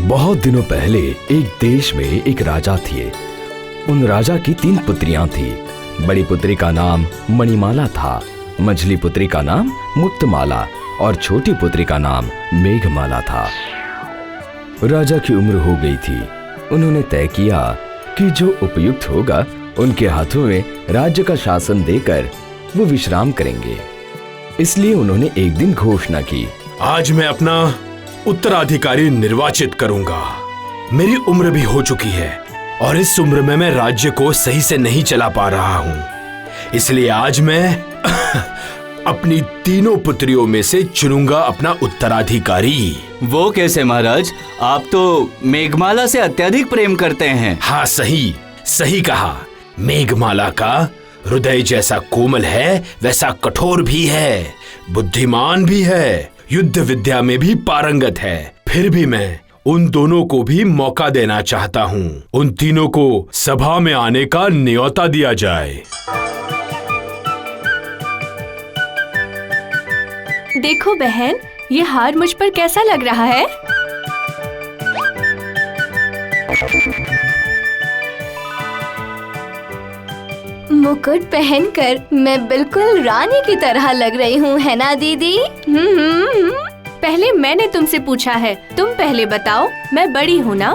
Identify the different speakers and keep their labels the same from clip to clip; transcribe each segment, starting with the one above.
Speaker 1: बहुत दिनों पहले एक देश में एक राजा थे। उन राजा की 3 पुत्रियां थी। बड़ी पुत्री का नाम मणिमाला था, मझली पुत्री का नाम मुक्तमाला और छोटी पुत्री का नाम मेघमाला था। राजा की उम्र हो गई थी। उन्होंने तय किया कि जो उपयुक्त होगा उनके हाथों में राज्य का शासन देकर वो विश्राम करेंगे। इसलिए उन्होंने एक दिन घोषणा की,
Speaker 2: आज मैं अपना उत्तराधिकारी निर्वाचित करूंगा। मेरी उम्र भी हो चुकी है और इस उम्र में मैं राज्य को सही से नहीं चला पा रहा हूं। इसलिए आज मैं अपनी 3 पुत्रियों में से चुनूंगा अपना उत्तराधिकारी।
Speaker 3: वो कैसे महाराज? आप तो मेघमाला से अत्यधिक प्रेम करते हैं।
Speaker 2: हाँ, सही कहा। मेघमाला का हृदय जैसा कोमल है वैसा कठोर भी है, बुद्धिमान भी है, युद्ध विद्या में भी पारंगत है। फिर भी मैं उन दोनों को भी मौका देना चाहता हूँ। उन तीनों को सभा में आने का न्योता दिया जाए।
Speaker 4: देखो बहन, ये हार मुझ पर कैसा लग रहा है? मुकुट पहनकर मैं बिल्कुल रानी की तरह लग रही हूँ, है ना दीदी? पहले मैंने तुमसे पूछा है, तुम पहले बताओ। मैं बड़ी हूँ ना?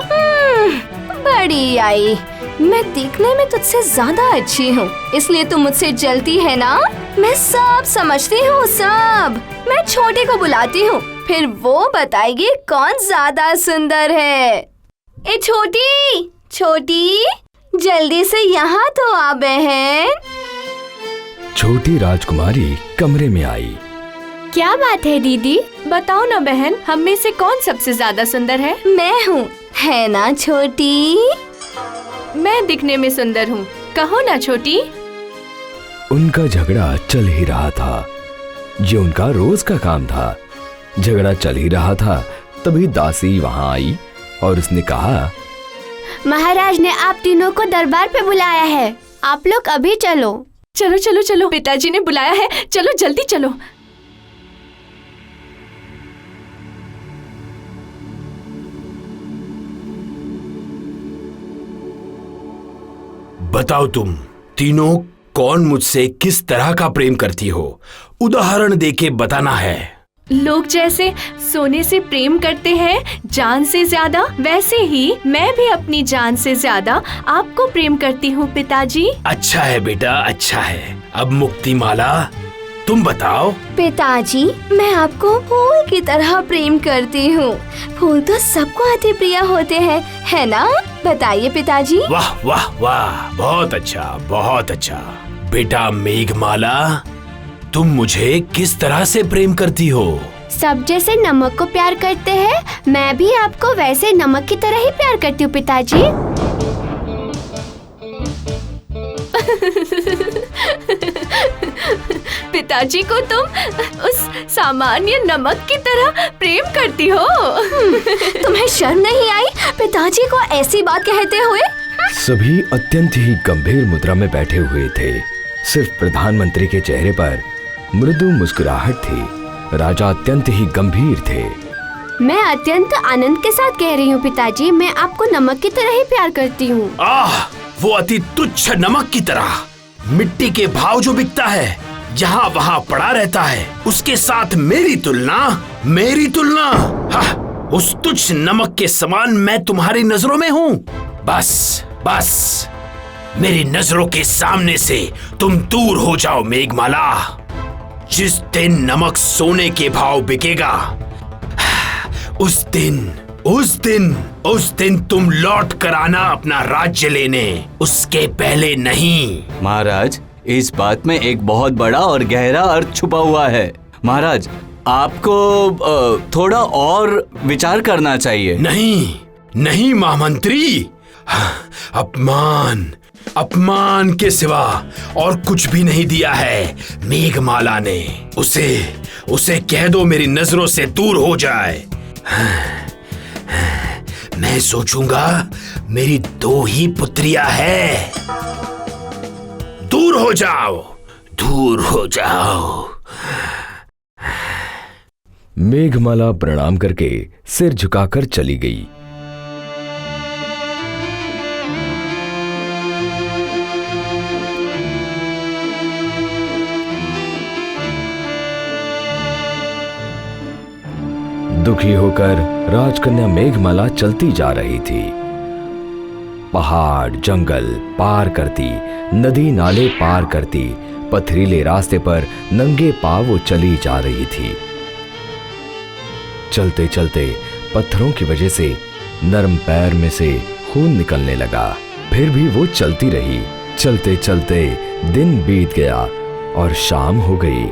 Speaker 4: बड़ी आई, मैं दिखने में तुझसे ज्यादा अच्छी हूँ, इसलिए तुम मुझसे जलती है ना? मैं सब समझती हूँ, सब। मैं छोटी को बुलाती हूँ, फिर वो बताएगी कौन ज्यादा सुंदर है। ए छोटी, छोटी, जल्दी से यहाँ तो आ बहन।
Speaker 1: छोटी राजकुमारी कमरे में आई।
Speaker 4: क्या बात है दीदी? बताओ ना बहन, हम में से कौन सबसे ज्यादा सुंदर है? मैं हूँ, है ना छोटी? मैं दिखने में सुंदर हूँ, कहो ना छोटी।
Speaker 1: उनका झगड़ा चल ही रहा था। ये उनका रोज का काम था। झगड़ा चल ही रहा था, तभी दासी वहाँ आई और उसने कहा,
Speaker 5: महाराज ने आप तीनों को दरबार पे बुलाया है, आप लोग अभी चलो।
Speaker 4: चलो चलो चलो, पिताजी ने बुलाया है, चलो जल्दी चलो।
Speaker 2: बताओ तुम तीनों कौन मुझसे किस तरह का प्रेम करती हो? उदाहरण देके बताना है।
Speaker 4: लोग जैसे सोने से प्रेम करते हैं जान से ज्यादा, वैसे ही मैं भी अपनी जान से ज्यादा आपको प्रेम करती हूँ पिताजी। अच्छा
Speaker 2: है बेटा, अच्छा है। अब मुक्तिमाला, तुम बताओ।
Speaker 5: पिताजी, मैं आपको फूल की तरह प्रेम करती हूँ। फूल तो सबको अति प्रिय होते हैं, है ना? बताइए पिताजी।
Speaker 2: वाह वाह वाह, बहुत अच्छा, बहुत अच्छा। बेटा मेघमाला, तुम मुझे किस तरह से प्रेम करती हो?
Speaker 5: सब जैसे नमक को प्यार करते हैं, मैं भी आपको वैसे नमक की तरह ही प्यार करती हूँ पिताजी।
Speaker 4: पिताजी को तुम उस सामान्य नमक की तरह प्रेम करती हो?
Speaker 5: तुम्हें शर्म नहीं आई पिताजी को ऐसी बात कहते हुए?
Speaker 1: सभी अत्यंत ही गंभीर मुद्रा में बैठे हुए थे। सिर्फ प्रधानमंत्री के चेहरे पर मृदु मुस्कुराहट थी। राजा अत्यंत ही गंभीर थे।
Speaker 5: मैं अत्यंत आनंद के साथ कह रही हूँ पिताजी, मैं आपको नमक की तरह ही प्यार करती हूँ।
Speaker 2: वो अति तुच्छ नमक की तरह, मिट्टी के भाव जो बिकता है, जहाँ वहाँ पड़ा रहता है, उसके साथ मेरी तुलना, उस तुच्छ नमक के समान मैं तुम्हारी नजरों में हूँ। बस मेरी नजरों के सामने से तुम दूर हो जाओ मेघमाला। जिस दिन नमक सोने के भाव बिकेगा, उस दिन तुम लौट कर आना अपना राज्य लेने, उसके पहले नहीं।
Speaker 3: महाराज, इस बात में एक बहुत बड़ा और गहरा अर्थ छुपा हुआ है। महाराज, आपको थोड़ा और विचार करना चाहिए।
Speaker 2: नहीं महामंत्री, अपमान के सिवा और कुछ भी नहीं दिया है मेघमाला ने। उसे कह दो मेरी नजरों से दूर हो जाए। मैं सोचूंगा मेरी 2 ही पुत्रियां हैं। दूर हो जाओ, दूर हो जाओ।
Speaker 1: मेघमाला प्रणाम करके सिर झुकाकर चली गई। दुखी होकर राजकन्या मेघमाला चलती जा रही थी। पहाड़ जंगल पार करती, नदी नाले पार करती, पथरीले रास्ते पर नंगे पांव वो चली जा रही थी। चलते चलते पत्थरों की वजह से नरम पैर में से खून निकलने लगा। फिर भी वो चलती रही। चलते चलते दिन बीत गया और शाम हो गई।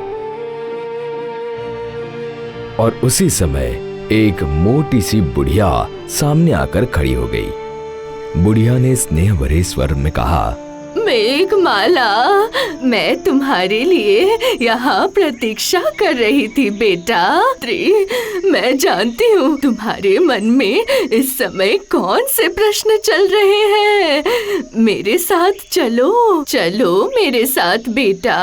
Speaker 1: और उसी समय एक मोटी सी बुढ़िया सामने आकर खड़ी हो गई। बुढ़िया ने स्नेह भरे स्वर में कहा,
Speaker 4: मेघमाला, मैं तुम्हारे लिए यहाँ प्रतीक्षा कर रही थी बेटा। मैं जानती हूँ तुम्हारे मन में इस समय कौन से प्रश्न चल रहे हैं। मेरे साथ चलो, चलो मेरे साथ बेटा।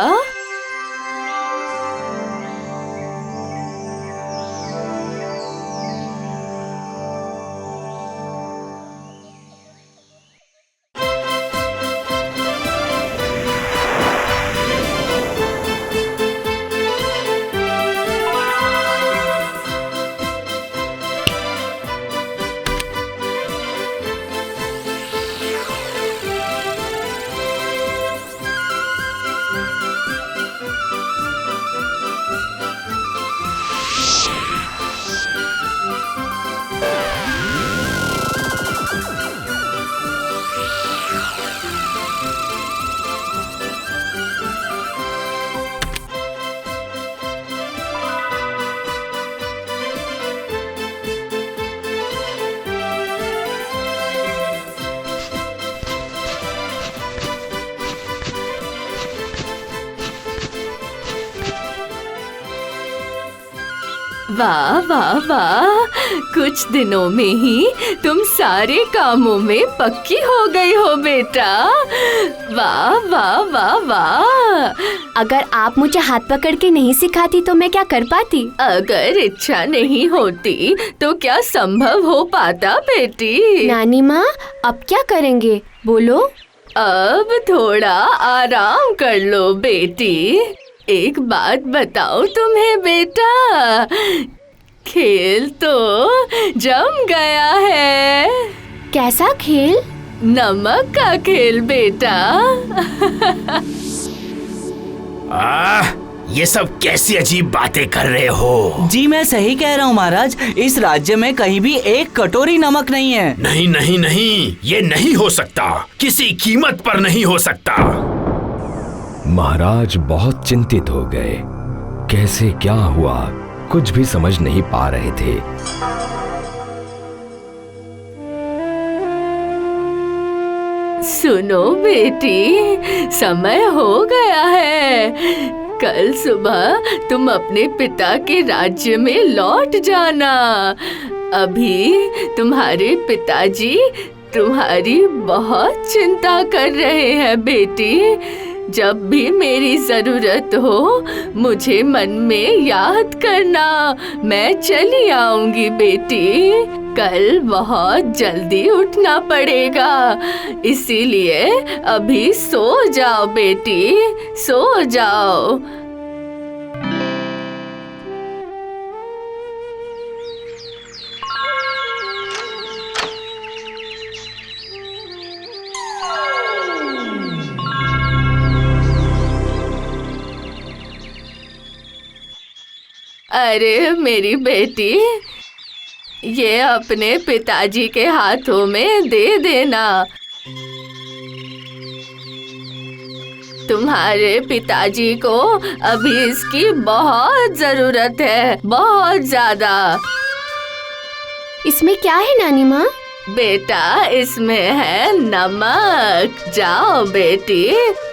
Speaker 4: वाह वाह वाह, कुछ दिनों में ही तुम सारे कामों में पक्की हो गई हो बेटा। वाह वाह वाह वाह।
Speaker 5: अगर आप मुझे हाथ पकड़ के नहीं सिखाती तो मैं क्या कर पाती?
Speaker 4: अगर इच्छा नहीं होती तो क्या संभव हो पाता बेटी?
Speaker 5: नानी माँ, अब क्या करेंगे बोलो?
Speaker 4: अब थोड़ा आराम कर लो बेटी। एक बात बताओ तुम्हें बेटा, खेल तो जम गया है।
Speaker 5: कैसा खेल?
Speaker 4: नमक का खेल बेटा।
Speaker 2: ये सब कैसी अजीब बातें कर रहे हो?
Speaker 3: जी मैं सही कह रहा हूँ महाराज, इस राज्य में कहीं भी एक कटोरी नमक नहीं है।
Speaker 2: नहीं नहीं नहीं, ये नहीं हो सकता, किसी कीमत पर नहीं हो सकता।
Speaker 1: महाराज बहुत चिंतित हो गए। कैसे क्या हुआ कुछ भी समझ नहीं पा रहे थे।
Speaker 4: सुनो बेटी, समय हो गया है। कल सुबह तुम अपने पिता के राज्य में लौट जाना। अभी तुम्हारे पिताजी तुम्हारी बहुत चिंता कर रहे हैं बेटी। जब भी मेरी जरूरत हो मुझे मन में याद करना, मैं चली आऊंगी बेटी। कल बहुत जल्दी उठना पड़ेगा, इसीलिए अभी सो जाओ बेटी, सो जाओ। अरे मेरी बेटी, ये अपने पिताजी के हाथों में दे देना। तुम्हारे पिताजी को अभी इसकी बहुत जरूरत है, बहुत ज्यादा।
Speaker 5: इसमें क्या है नानी माँ?
Speaker 4: बेटा इसमें है नमक। जाओ बेटी,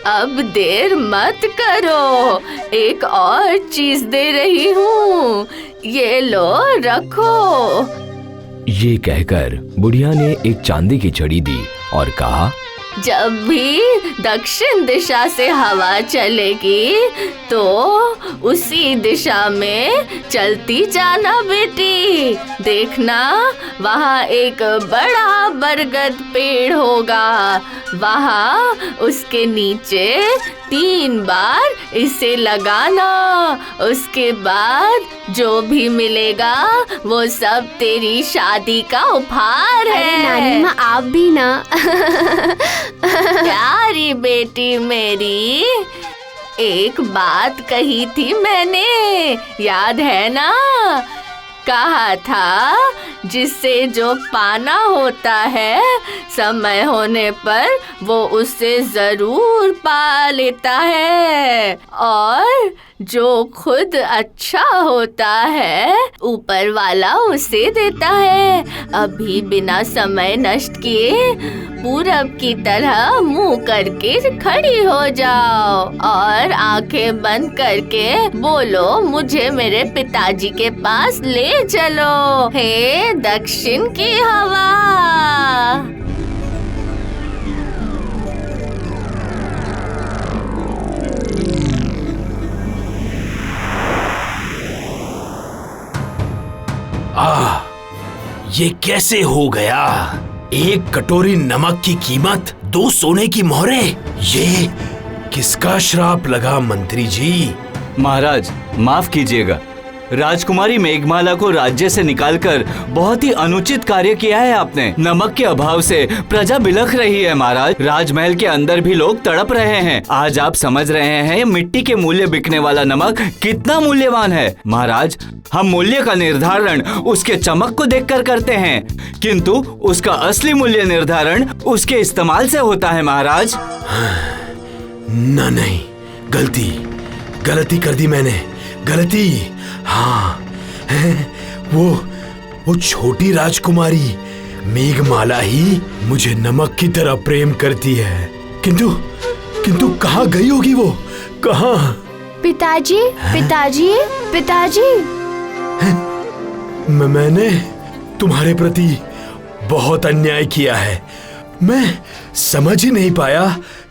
Speaker 4: अब देर मत करो, एक और चीज दे रही हूँ, ये लो रखो।
Speaker 1: ये कहकर बुढ़िया ने एक चांदी की छड़ी दी और कहा,
Speaker 4: जब भी दक्षिण दिशा से हवा चलेगी तो उसी दिशा में चलती जाना बेटी। देखना वहाँ एक बड़ा बरगद पेड़ होगा, वहाँ उसके नीचे 3 बार इसे लगाना। उसके बाद जो भी मिलेगा वो सब तेरी शादी का उपहार है।
Speaker 5: अरे नानी माँ, आप भी ना।
Speaker 4: प्यारी बेटी मेरी, एक बात कही थी मैंने, याद है ना? कहा था जिससे जो पाना होता है समय होने पर वो उसे जरूर पा लेता है, और जो खुद अच्छा होता है ऊपर वाला उसे देता है। अभी बिना समय नष्ट किए पूरब की तरह मुंह करके खड़ी हो जाओ और आंखें बंद करके बोलो, मुझे मेरे पिताजी के पास ले चलो, हे दक्षिण की हवा।
Speaker 2: ये कैसे हो गया? 1 कटोरी नमक की कीमत 2 सोने की मोहरें। ये किसका श्राप लगा मंत्री जी?
Speaker 3: महाराज माफ कीजिएगा, राजकुमारी मेघमाला को राज्य से निकालकर बहुत ही अनुचित कार्य किया है आपने। नमक के अभाव से प्रजा बिलख रही है महाराज, राजमहल के अंदर भी लोग तड़प रहे हैं। आज आप समझ रहे हैं मिट्टी के मूल्य बिकने वाला नमक कितना मूल्यवान है। महाराज, हम मूल्य का निर्धारण उसके चमक को देखकर करते हैं, किंतु उसका असली मूल्य निर्धारण उसके इस्तेमाल से होता है महाराज।
Speaker 2: ना नहीं, गलती कर दी मैंने, गलती। हाँ, वो छोटी राजकुमारी मेघमाला ही मुझे नमक की तरह प्रेम करती है, किंतु कहाँ गई होगी वो? कहाँ?
Speaker 5: पिताजी, पिताजी, पिताजी।
Speaker 2: मैंने तुम्हारे प्रति बहुत अन्याय किया है। मैं समझ ही नहीं पाया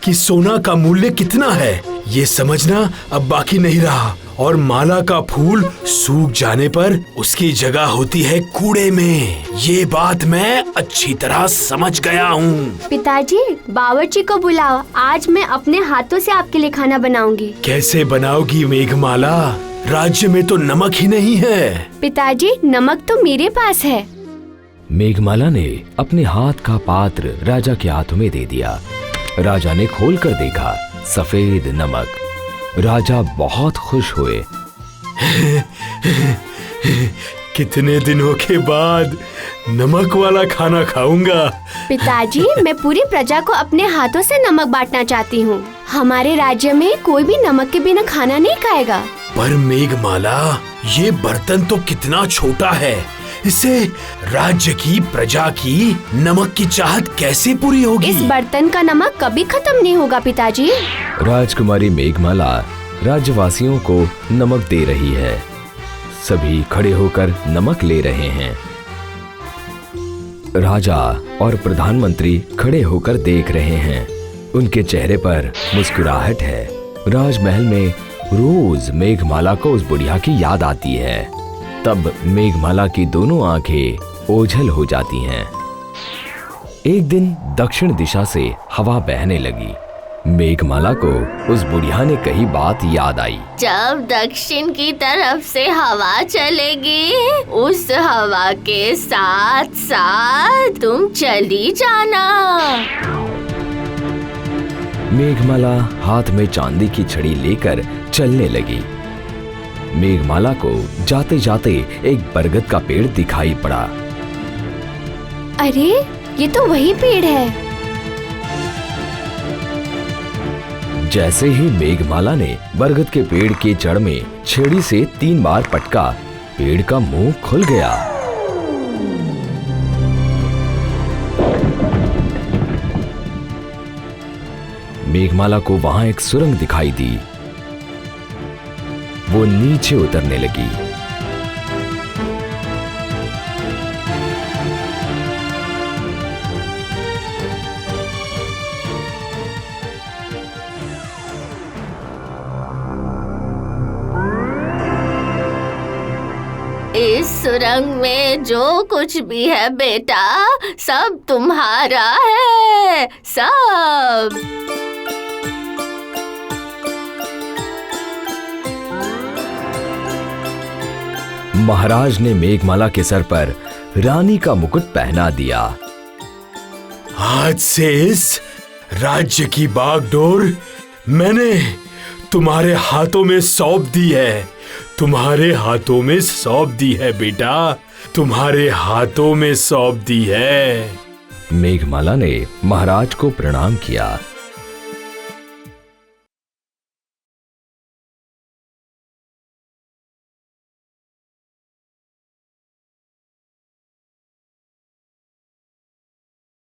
Speaker 2: कि सोना का मूल्य कितना है। ये समझना अब बाकी नहीं रहा, और माला का फूल सूख जाने पर उसकी जगह होती है कूड़े में। ये बात मैं अच्छी तरह समझ गया हूँ।
Speaker 5: पिताजी, बावर्ची को बुलाओ, आज मैं अपने हाथों से आपके लिए खाना बनाऊंगी।
Speaker 2: कैसे बनाओगी मेघमाला? राज्य में तो नमक ही नहीं है।
Speaker 5: पिताजी, नमक तो मेरे पास है।
Speaker 1: मेघमाला ने अपने हाथ का पात्र राजा के हाथों में दे दिया। राजा ने खोलकर देखा, सफेद नमक। राजा बहुत खुश हुए।
Speaker 2: कितने दिनों के बाद नमक वाला खाना खाऊंगा।
Speaker 5: पिताजी, मैं पूरी प्रजा को अपने हाथों से नमक बांटना चाहती हूँ। हमारे राज्य में कोई भी नमक के बिना खाना नहीं खाएगा।
Speaker 2: पर मेघमाला, ये बर्तन तो कितना छोटा है, इससे राज्य की प्रजा की नमक की चाहत कैसे पूरी होगी?
Speaker 5: इस बर्तन का नमक कभी खत्म नहीं होगा पिताजी।
Speaker 1: राजकुमारी मेघमाला राज्यवासियों को नमक दे रही है। सभी खड़े होकर नमक ले रहे हैं। राजा और प्रधानमंत्री खड़े होकर देख रहे हैं। उनके चेहरे पर मुस्कुराहट है। राजमहल में रोज मेघमाला को उस बुढ़िया की याद आती है। तब मेघमाला की दोनों आंखें ओझल हो जाती हैं। एक दिन दक्षिण दिशा से हवा बहने लगी। मेघमाला को उस बुढ़िया ने कही बात याद आई।
Speaker 4: जब दक्षिण की तरफ से हवा चलेगी, उस हवा के साथ साथ तुम चली जाना।
Speaker 1: मेघमाला हाथ में चांदी की छड़ी लेकर चलने लगी। मेघमाला को जाते जाते एक बरगद का पेड़ दिखाई पड़ा।
Speaker 5: अरे, ये तो वही पेड़ है।
Speaker 1: जैसे ही मेघमाला ने बरगद के पेड़ की जड़ में छड़ी से 3 बार पटका, पेड़ का मुंह खुल गया। मेघमाला को वहां एक सुरंग दिखाई दी। वो नीचे उतरने लगी।
Speaker 5: इस सुरंग में जो कुछ भी है बेटा, सब तुम्हारा है, सब।
Speaker 1: महाराज ने मेघमाला के सर पर रानी का मुकुट पहना दिया।
Speaker 2: आज से इस राज्य की बागडोर मैंने तुम्हारे हाथों में सौंप दी है। तुम्हारे हाथों में सौंप दी है बेटा, तुम्हारे हाथों में सौंप दी है।
Speaker 1: मेघमाला ने महाराज को प्रणाम किया